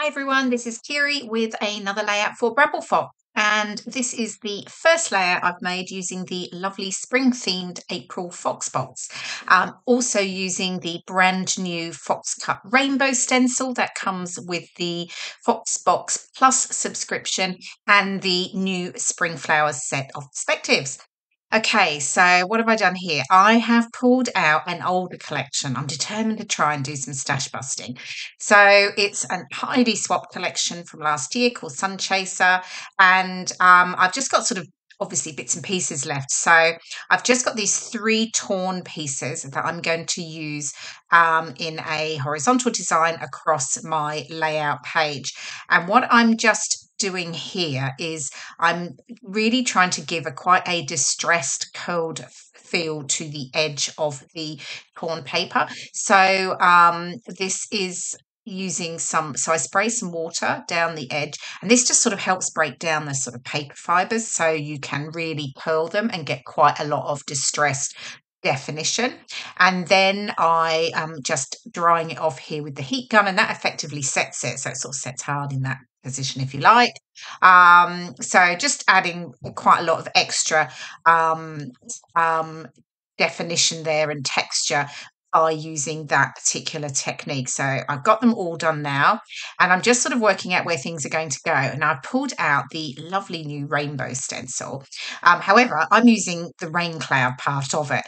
Hi everyone, this is Kirei with another layout for Bramble Fox, and this is the first layout I've made using the lovely spring themed April Fox box. Also using the brand new Fox Cut Rainbow stencil that comes with the Fox Box Plus subscription and the new Spring Flowers set of Perspectives. Okay, so what have I done here? I have pulled out an older collection. I'm determined to try and do some stash busting. So it's a Heidi Swapp collection from last year called Sunchaser, and I've just got sort of obviously bits and pieces left. So I've just got these three torn pieces that I'm going to use in a horizontal design across my layout page. And what I'm just doing here is I'm really trying to give quite a distressed curled feel to the edge of the torn paper. So this is using so I spray some water down the edge, and this just sort of helps break down the sort of paper fibers so you can really curl them and get quite a lot of distressed definition. And then I just drying it off here with the heat gun, and that effectively sets it, so it sort of sets hard in that position if you like. So just adding quite a lot of extra um, definition there and texture by using that particular technique. So I've got them all done now, and I'm just sort of working out where things are going to go. And I've pulled out the lovely new rainbow stencil. However, I'm using the rain cloud part of it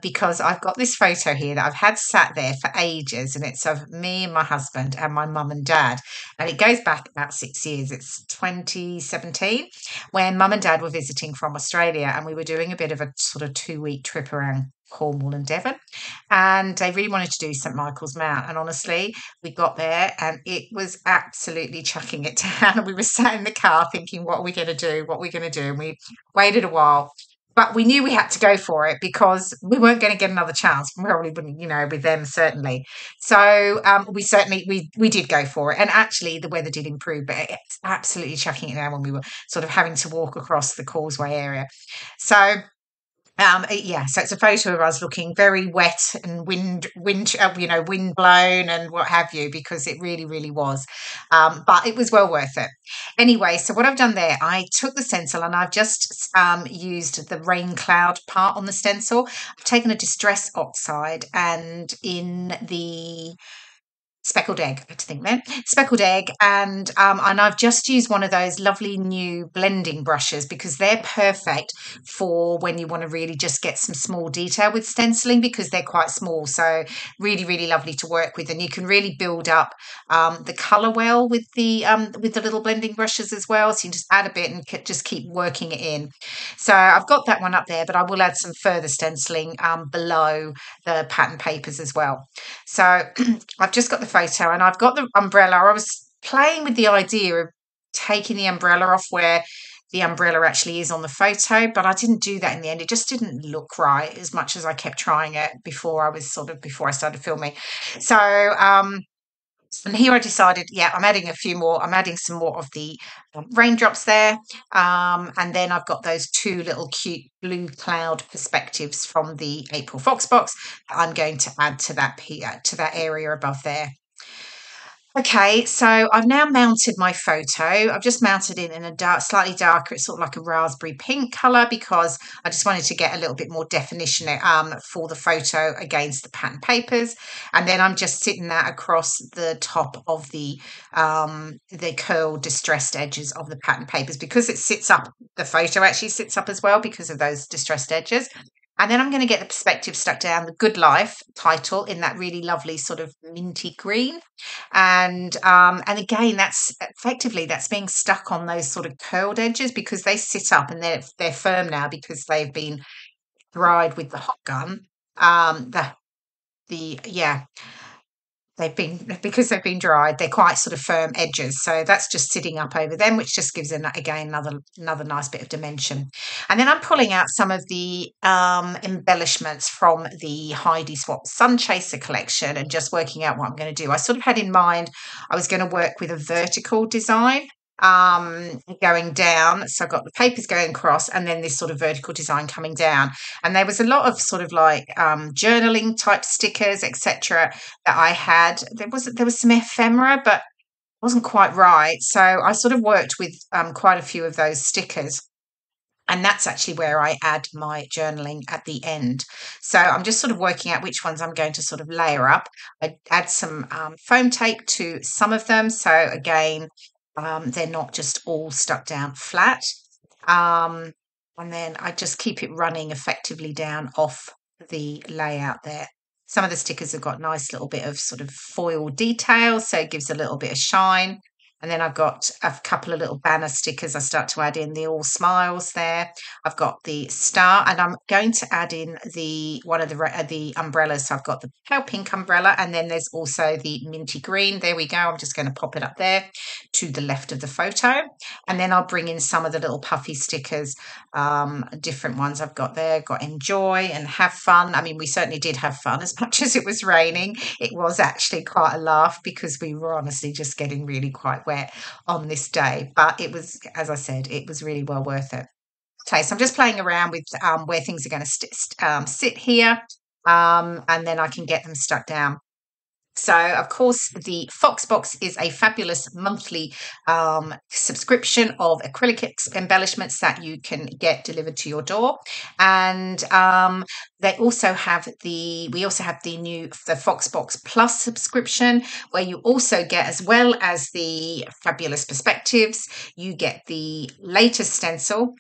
because I've got this photo here that I've had sat there for ages, and it's of me and my husband and my mum and dad. And it goes back about 6 years. It's 2017 when mum and dad were visiting from Australia, and we were doing a bit of a sort of 2-week trip around Cornwall and Devon, and they really wanted to do St Michael's Mount. And honestly, we got there and it was absolutely chucking it down. And we were sat in the car thinking, what are we going to do? What are we going to do? And we waited a while, but we knew we had to go for it because we weren't going to get another chance. We probably wouldn't, with them certainly. So we did go for it, and actually the weather did improve, but it's absolutely chucking it down when we were sort of having to walk across the causeway area. So so it's a photo of us looking very wet and wind blown and what have you, because it really, really was. But it was well worth it. Anyway, so what I've done there, I took the stencil and I've just used the rain cloud part on the stencil. I've taken a distress oxide, and in the Speckled Egg, I think then. Speckled Egg, and I've just used one of those lovely new blending brushes because they're perfect for when you want to really just get some small detail with stenciling, because they're quite small. So really, really lovely to work with, and you can really build up the colour well with the little blending brushes as well. So you can just add a bit and just keep working it in. So I've got that one up there, but I will add some further stenciling below the pattern papers as well. So I've just got the photo and I've got the umbrella. I was playing with the idea of taking the umbrella off where the umbrella actually is on the photo, but I didn't do that in the end. It just didn't look right as much as I kept trying it before I started filming. So and here I decided, I'm adding some more of the raindrops there. And then I've got those two little cute blue cloud perspectives from the April Fox box that I'm going to add to that area above there. Okay, so I've now mounted my photo. I've just mounted it in a slightly darker, it's sort of like a raspberry pink colour, because I just wanted to get a little bit more definition for the photo against the pattern papers. And then I'm just sitting that across the top of the curled distressed edges of the pattern papers, because it sits up. The photo actually sits up as well because of those distressed edges. And then I'm going to get the perspective stuck down, the Good Life title, in that really lovely sort of minty green. And again, that's being stuck on those sort of curled edges because they sit up and they're firm now because they've been dried with the hot gun. They've been dried, they're quite sort of firm edges, so that's just sitting up over them, which just gives another nice bit of dimension. And then I'm pulling out some of the embellishments from the Heidi Swapp Sunchaser collection and just working out what I'm going to do. I sort of had in mind I was going to work with a vertical design going down. So I've got the papers going across and then this sort of vertical design coming down. And there was a lot of sort of like journaling type stickers, etc. that I had. There was some ephemera, but wasn't quite right. So I sort of worked with quite a few of those stickers. And that's actually where I add my journaling at the end. So I'm just sort of working out which ones I'm going to sort of layer up. I add some foam tape to some of them. So again, they're not just all stuck down flat. Um, and then I just keep it running effectively down off the layout there. Some of the stickers have got nice little bit of sort of foil detail, so it gives a little bit of shine. And then I've got a couple of little banner stickers I start to add in, the all smiles there. I've got the star, and I'm going to add in the one of the umbrellas. So I've got the pale pink umbrella, and then there's also the minty green. There we go. I'm just going to pop it up there to the left of the photo. And then I'll bring in some of the little puffy stickers, different ones I've got there. Got enjoy and have fun. I mean, we certainly did have fun as much as it was raining. It was actually quite a laugh because we were honestly just getting really quite wet on this day. But it was, as I said, it was really well worth it. Okay, so I'm just playing around with where things are going to sit here, and then I can get them stuck down. So, of course, the Fox Box is a fabulous monthly subscription of acrylic embellishments that you can get delivered to your door, and we also have the Fox Box Plus subscription, where you also get, as well as the fabulous perspectives, you get the latest stencil,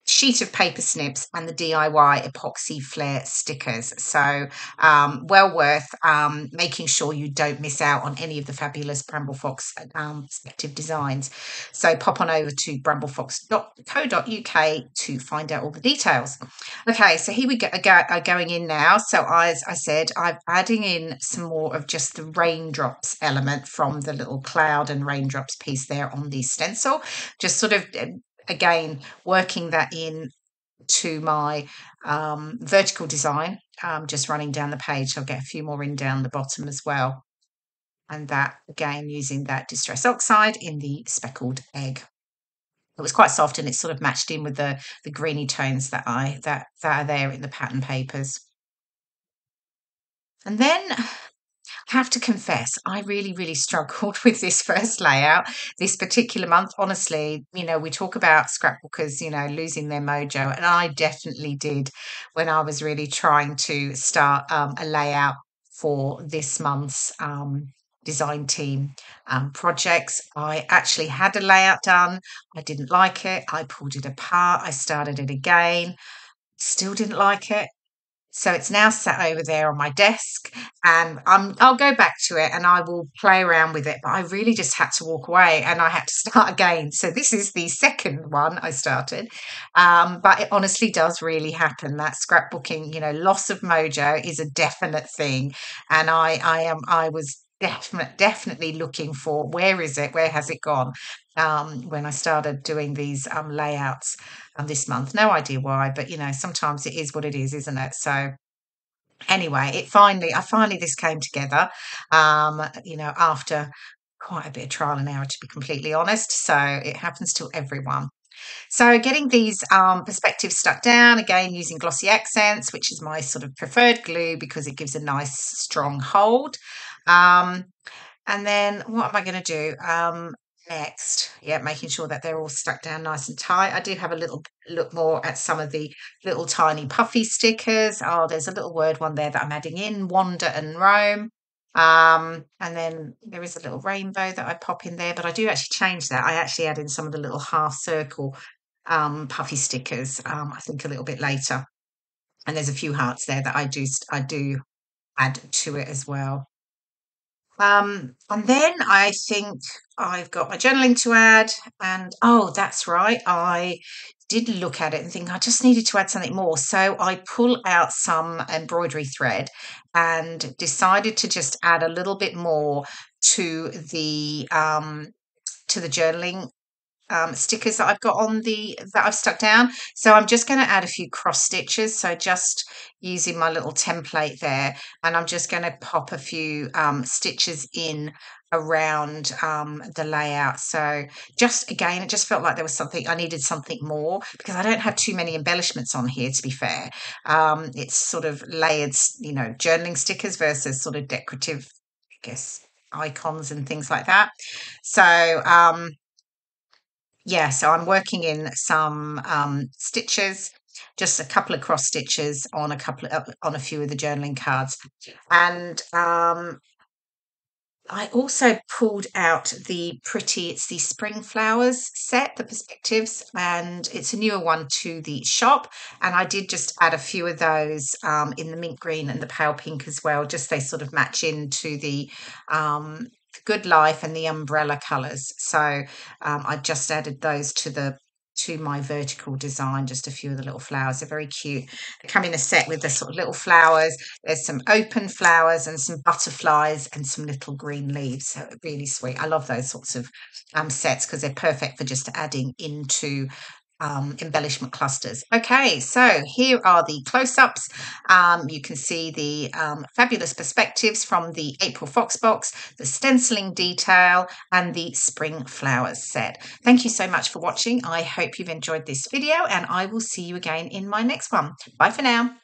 sheet of paper snips, and the DIY epoxy flare stickers. So well worth making sure you don't miss out on any of the fabulous Bramble Fox perspective designs. So pop on over to brambleffox.co.uk to find out all the details. Okay, so here we go, are going in now. So as I said, I'm adding in some more of just the raindrops element from the little cloud and raindrops piece there on the stencil. Just sort of again, working that in to my vertical design, just running down the page. I'll get a few more in down the bottom as well. And that, again, using that Distress Oxide in the Speckled Egg. It was quite soft, and it's sort of matched in with the greeny tones that are there in the pattern papers. And then have to confess, I really, really struggled with this first layout this particular month. Honestly, we talk about scrapbookers, losing their mojo, and I definitely did when I was really trying to start a layout for this month's design team projects. I actually had a layout done. I didn't like it. I pulled it apart. I started it again. Still didn't like it. So it's now sat over there on my desk, and I'll go back to it and I will play around with it. But I really just had to walk away and I had to start again. So this is the second one I started. But it honestly does really happen. That scrapbooking, loss of mojo is a definite thing. And I was definitely looking for, where is it? Where has it gone? When I started doing these layouts this month. No idea why, but sometimes it is what it is, isn't it? So anyway, I finally this came together, after quite a bit of trial and error, to be completely honest. So it happens to everyone. So getting these perspectives stuck down, again using glossy accents, which is my sort of preferred glue because it gives a nice strong hold. And then what am I going to do? Next, making sure that they're all stuck down nice and tight. I do have a little look more at some of the little tiny puffy stickers. Oh, there's a little word one there that I'm adding in, wander and roam. And then there is a little rainbow that I pop in there, but I do actually change that. I actually add in some of the little half circle puffy stickers, I think a little bit later. And there's a few hearts there that I do add to it as well. And then I think I've got my journaling to add, and oh, that's right. I did look at it and think I just needed to add something more. So I pull out some embroidery thread and decided to just add a little bit more to the journaling stickers that I've got that I've stuck down. So I'm just going to add a few cross stitches. So just using my little template there, and I'm just going to pop a few stitches in around the layout. So just again, it just felt like there was something, I needed something more because I don't have too many embellishments on here, to be fair. It's sort of layered, journaling stickers versus sort of decorative, I guess, icons and things like that. So yeah, so I'm working in some stitches, just a couple of cross stitches on on a few of the journaling cards, and I also pulled out it's the Spring Flowers set, the Perspectives, and it's a newer one to the shop. And I did just add a few of those in the mint green and the pale pink as well, just they sort of match into the Good Life and the umbrella colours. So I just added those to my vertical design, just a few of the little flowers. They're very cute. They come in a set with the sort of little flowers. There's some open flowers and some butterflies and some little green leaves. So really sweet. I love those sorts of sets because they're perfect for just adding into embellishment clusters. Okay, so here are the close-ups. You can see the fabulous perspectives from the April Fox box, the stenciling detail, and the spring flowers set. Thank you so much for watching. I hope you've enjoyed this video, and I will see you again in my next one. Bye for now.